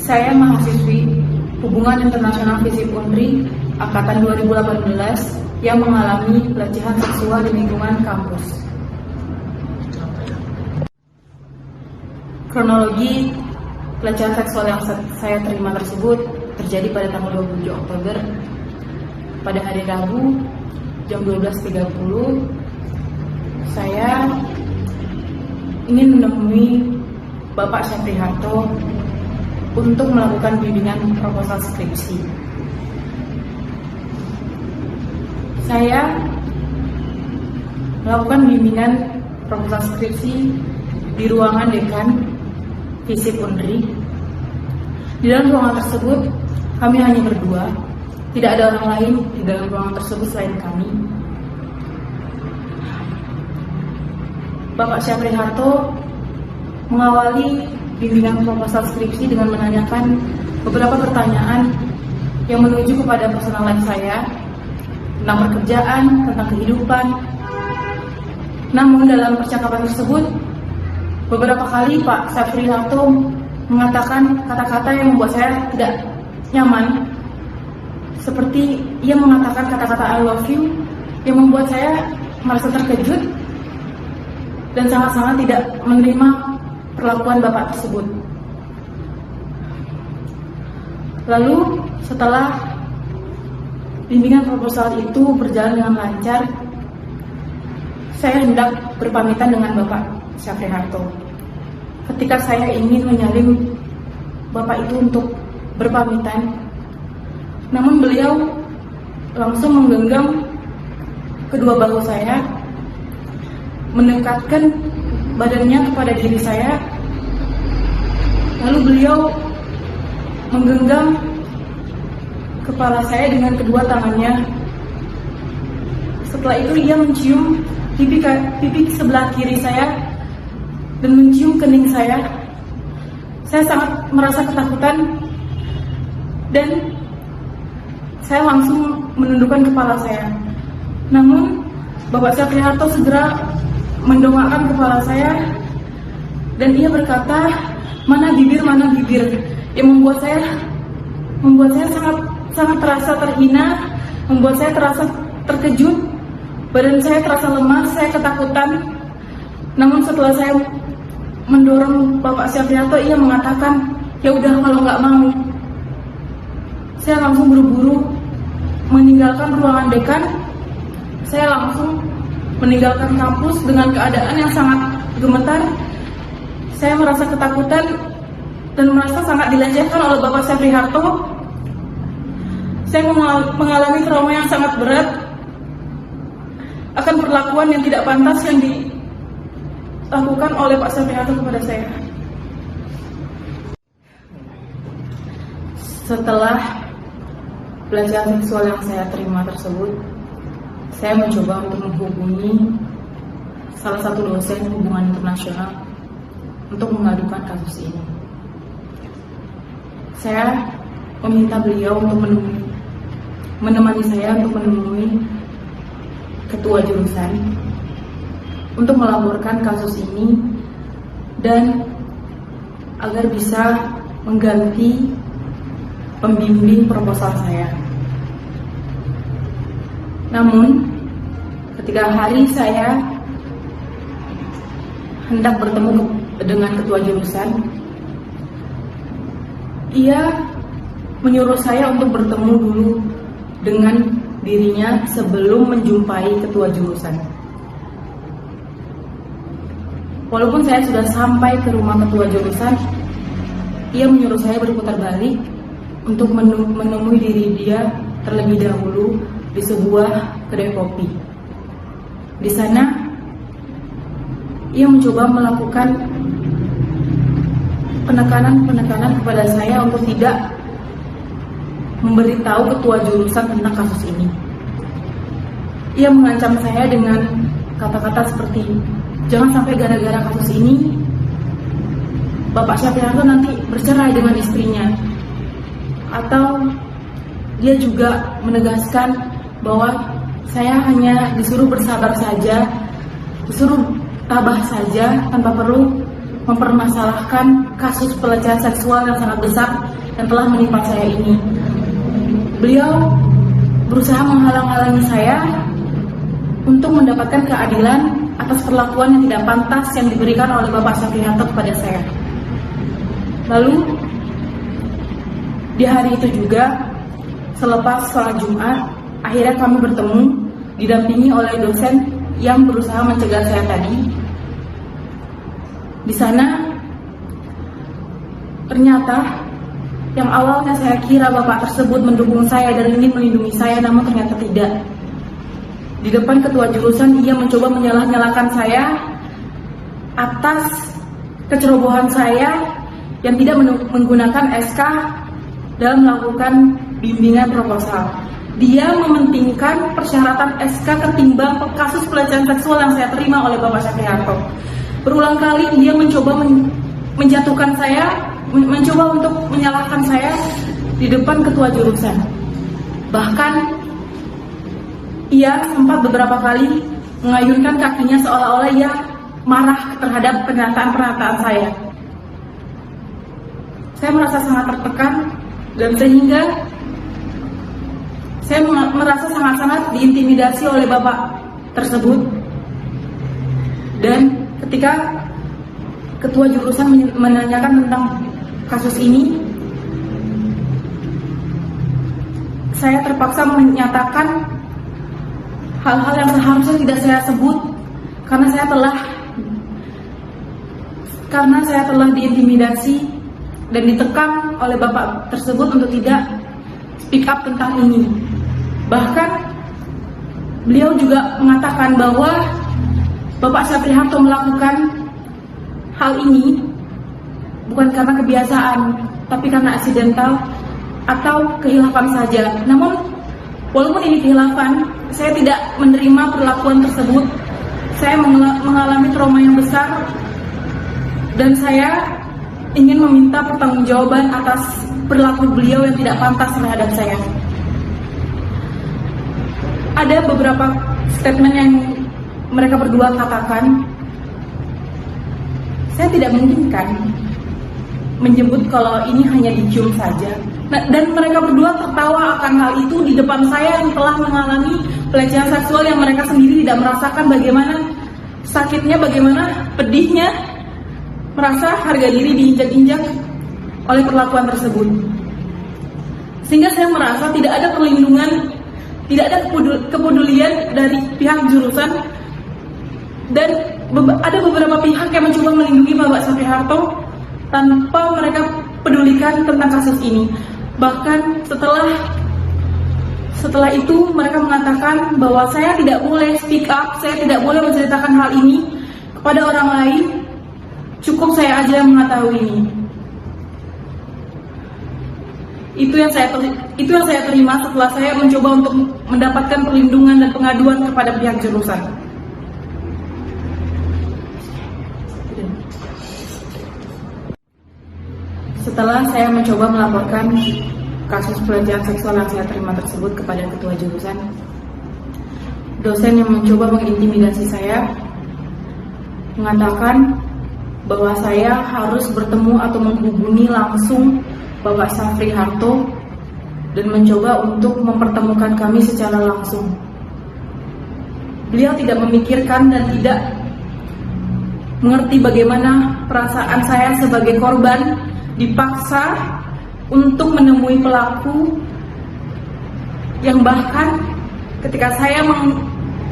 Saya mahasiswi Hubungan Internasional FISIP Unri Angkatan 2018 yang mengalami pelecehan seksual di lingkungan kampus. Kronologi pelecehan seksual yang saya terima tersebut terjadi pada tanggal 27 Oktober pada hari Rabu jam 12.30. Saya ingin menemui Bapak Syafri Harto untuk melakukan bimbingan proposal skripsi. Saya melakukan bimbingan proposal skripsi di ruangan dekan FISIP Unri. Di dalam ruangan tersebut kami hanya berdua, tidak ada orang lain di dalam ruangan tersebut selain kami. Bapak Syafri Harto mengawali bimbingan proposal skripsi dengan menanyakan beberapa pertanyaan yang menuju kepada personal life saya tentang pekerjaan, tentang kehidupan. Namun dalam percakapan tersebut beberapa kali Pak Syafri Harto mengatakan kata-kata yang membuat saya tidak nyaman, seperti ia mengatakan kata-kata I love you yang membuat saya merasa terkejut dan sangat-sangat tidak menerima perlakuan Bapak tersebut. Lalu setelah bimbingan proposal itu berjalan dengan lancar, saya hendak berpamitan dengan Bapak Syafri Harto. Ketika saya ingin menyalin Bapak itu untuk berpamitan, namun beliau langsung menggenggam kedua bahu saya, mendekatkan badannya kepada diri saya, lalu beliau menggenggam kepala saya dengan kedua tangannya. Setelah itu ia mencium pipi sebelah kiri saya dan mencium kening saya. Saya sangat merasa ketakutan dan saya langsung menundukkan kepala saya. Namun Bapak Syafri Harto segera mendongakkan kepala saya dan ia berkata, mana bibir, yang membuat saya sangat terasa terhina, membuat saya terasa terkejut, badan saya terasa lemas, saya ketakutan. Namun setelah saya mendorong Bapak Syafri Harto, ia mengatakan, ya udah kalau nggak mau. Saya langsung buru-buru meninggalkan ruangan dekan. Saya langsung meninggalkan kampus dengan keadaan yang sangat gemetar. Saya merasa ketakutan dan merasa sangat dilecehkan oleh Bapak Syafri Harto. Saya mengalami trauma yang sangat berat akan perlakuan yang tidak pantas yang dilakukan oleh Pak Syafri Harto kepada saya. Setelah pelecehan seksual yang saya terima tersebut, saya mencoba untuk menghubungi salah satu dosen hubungan internasional untuk mengadukan kasus ini. Saya meminta beliau untuk menemani saya untuk menemui ketua jurusan untuk melaporkan kasus ini dan agar bisa mengganti pembimbing proposal saya. Namun, ketika hari saya hendak bertemu dengan ketua jurusan, ia menyuruh saya untuk bertemu dulu dengan dirinya sebelum menjumpai ketua jurusan. Walaupun saya sudah sampai ke rumah ketua jurusan, ia menyuruh saya berputar balik untuk menemui diri dia terlebih dahulu di sebuah kedai kopi. Di sana, ia mencoba melakukan penekanan kepada saya untuk tidak memberitahu ketua jurusan tentang kasus ini. Ia mengancam saya dengan kata-kata seperti, jangan sampai gara-gara kasus ini Bapak Syafri Harto nanti bercerai dengan istrinya. Atau dia juga menegaskan bahwa saya hanya disuruh bersabar saja, disuruh tabah saja tanpa perlu mempermasalahkan kasus pelecehan seksual yang sangat besar yang telah menimpa saya ini. Beliau berusaha menghalang-halangi saya untuk mendapatkan keadilan atas perlakuan yang tidak pantas yang diberikan oleh Bapak Syafriharto kepada saya. Lalu di hari itu juga, selepas sholat Jumat, akhirnya kami bertemu didampingi oleh dosen yang berusaha mencegah saya tadi. Di sana ternyata yang awalnya saya kira Bapak tersebut mendukung saya dan ingin melindungi saya, namun ternyata tidak. Di depan ketua jurusan, ia mencoba menyalah-nyalahkan saya atas kecerobohan saya yang tidak menggunakan SK dalam melakukan bimbingan proposal. Dia mementingkan persyaratan SK ketimbang kasus pelecehan seksual yang saya terima oleh Bapak Syafriharto. Berulang kali dia mencoba menjatuhkan saya, mencoba untuk menyalahkan saya di depan ketua jurusan. Bahkan ia sempat beberapa kali mengayunkan kakinya seolah-olah ia marah terhadap pernyataan-pernyataan saya. Saya merasa sangat tertekan dan sehingga saya merasa sangat-sangat diintimidasi oleh Bapak tersebut. Dan ketika ketua jurusan menanyakan tentang kasus ini, saya terpaksa menyatakan hal-hal yang seharusnya tidak saya sebut karena saya telah diintimidasi dan ditekan oleh Bapak tersebut untuk tidak speak up tentang ini. Bahkan beliau juga mengatakan bahwa Bapak Syafriharto melakukan hal ini bukan karena kebiasaan, tapi karena aksidental atau kehilafan saja. Namun, walaupun ini kehilafan, saya tidak menerima perlakuan tersebut. Saya mengalami trauma yang besar dan saya ingin meminta pertanggungjawaban atas perilaku beliau yang tidak pantas terhadap saya. Ada beberapa statement yang mereka berdua katakan. Saya tidak mungkin kan menyebut kalau ini hanya dicium saja. Dan mereka berdua tertawa akan hal itu di depan saya yang telah mengalami pelecehan seksual yang mereka sendiri tidak merasakan bagaimana sakitnya, bagaimana pedihnya merasa harga diri diinjak-injak oleh perlakuan tersebut. Sehingga saya merasa tidak ada perlindungan, tidak ada kepedulian dari pihak jurusan, dan ada beberapa pihak yang mencoba melindungi Bapak Syafriharto tanpa mereka pedulikan tentang kasus ini. Bahkan setelah itu mereka mengatakan bahwa saya tidak boleh speak up, saya tidak boleh menceritakan hal ini kepada orang lain, cukup saya aja yang mengetahui ini. Itu yang saya terima setelah saya mencoba untuk mendapatkan perlindungan dan pengaduan kepada pihak jurusan. Setelah saya mencoba melaporkan kasus pelecehan seksual yang saya terima tersebut kepada ketua jurusan, dosen yang mencoba mengintimidasi saya mengatakan bahwa saya harus bertemu atau menghubungi langsung Bapak Syafriharto dan mencoba untuk mempertemukan kami secara langsung. Beliau tidak memikirkan dan tidak mengerti bagaimana perasaan saya sebagai korban dipaksa untuk menemui pelaku yang bahkan ketika saya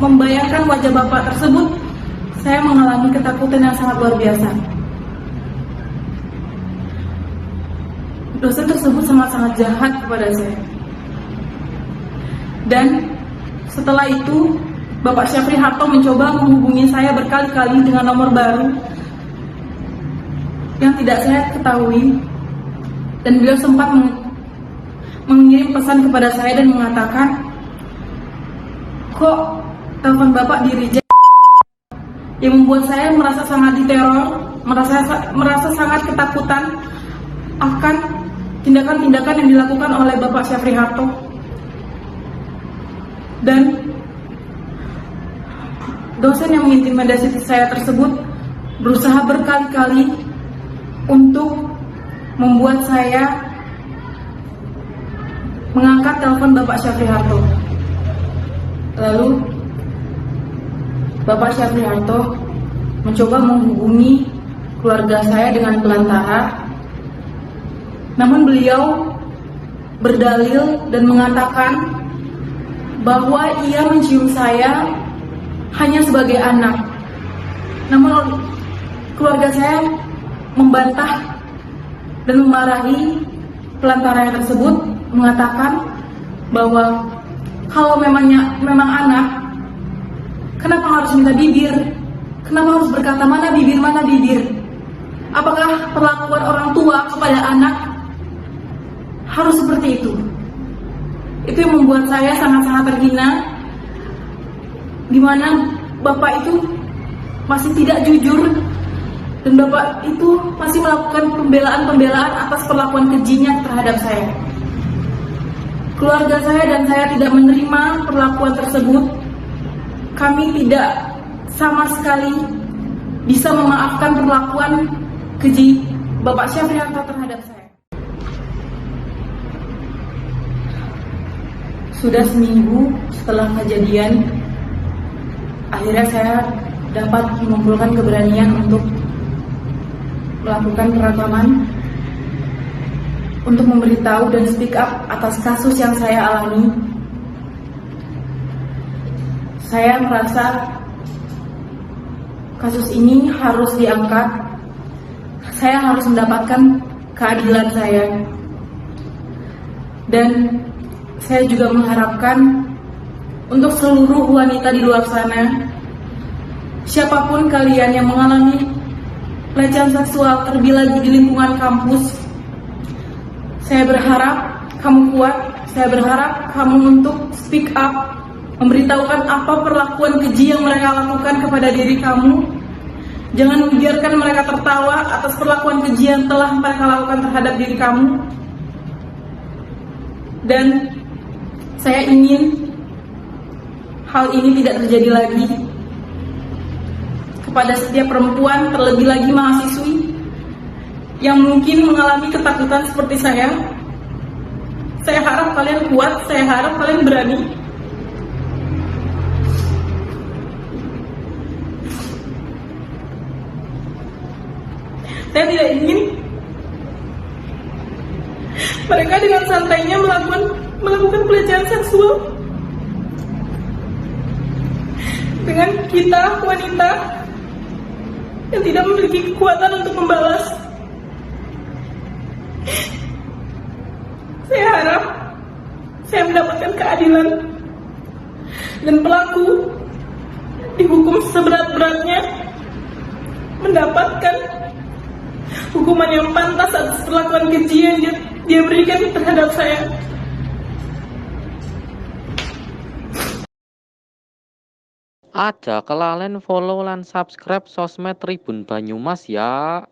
membayangkan wajah Bapak tersebut, saya mengalami ketakutan yang sangat luar biasa. Dosen tersebut sangat-sangat jahat kepada saya. Dan setelah itu, Bapak Syafriharto mencoba menghubungi saya berkali-kali dengan nomor baru yang tidak saya ketahui, dan beliau sempat mengirim pesan kepada saya dan mengatakan, kok telepon Bapak di reject, yang membuat saya merasa sangat diteror, merasa sangat ketakutan akan tindakan-tindakan yang dilakukan oleh Bapak Syafriharto. Dan dosen yang mengintimidasi saya tersebut berusaha berkali-kali untuk membuat saya mengangkat telepon Bapak Syafri Harto. Lalu Bapak Syafri Harto mencoba menghubungi keluarga saya dengan pelantara, namun beliau berdalil dan mengatakan bahwa ia mencium saya hanya sebagai anak. Namun keluarga saya membantah dan memarahi pelantara tersebut, mengatakan bahwa kalau memang anak, kenapa harus minta bibir? Kenapa harus berkata mana bibir, mana bibir? Apakah perlakuan orang tua kepada anak harus seperti itu? Itu yang membuat saya sangat-sangat terhina, di mana Bapak itu masih tidak jujur dan Bapak itu masih melakukan pembelaan atas perlakuan kejinya terhadap saya. Keluarga saya dan saya tidak menerima perlakuan tersebut. Kami tidak sama sekali bisa memaafkan perlakuan keji Bapak Syafri Harto terhadap saya. Sudah seminggu setelah kejadian, akhirnya saya dapat mengumpulkan keberanian untuk melakukan perekaman, untuk memberitahu dan speak up atas kasus yang saya alami. Saya merasa kasus ini harus diangkat. Saya harus mendapatkan keadilan saya. Dan saya juga mengharapkan untuk seluruh wanita di luar sana, siapapun kalian yang mengalami pelecehan seksual, terlebih lagi di lingkungan kampus, saya berharap kamu kuat, saya berharap kamu untuk speak up, memberitahukan apa perlakuan keji yang mereka lakukan kepada diri kamu. Jangan membiarkan mereka tertawa atas perlakuan keji yang telah mereka lakukan terhadap diri kamu. Dan saya ingin hal ini tidak terjadi lagi kepada setiap perempuan, terlebih lagi mahasiswi yang mungkin mengalami ketakutan seperti saya. Saya harap kalian kuat, saya harap kalian berani. Saya tidak ingin mereka dengan santainya melakukan pelecehan seksual dengan kita wanita yang tidak memiliki kekuatan untuk membalas. Saya harap saya mendapatkan keadilan dan pelaku dihukum seberat-beratnya, mendapatkan hukuman yang pantas atas perlakuan keji yang dia berikan terhadap saya. Aja kelalen follow lan subscribe sosmed Tribun Banyumas ya.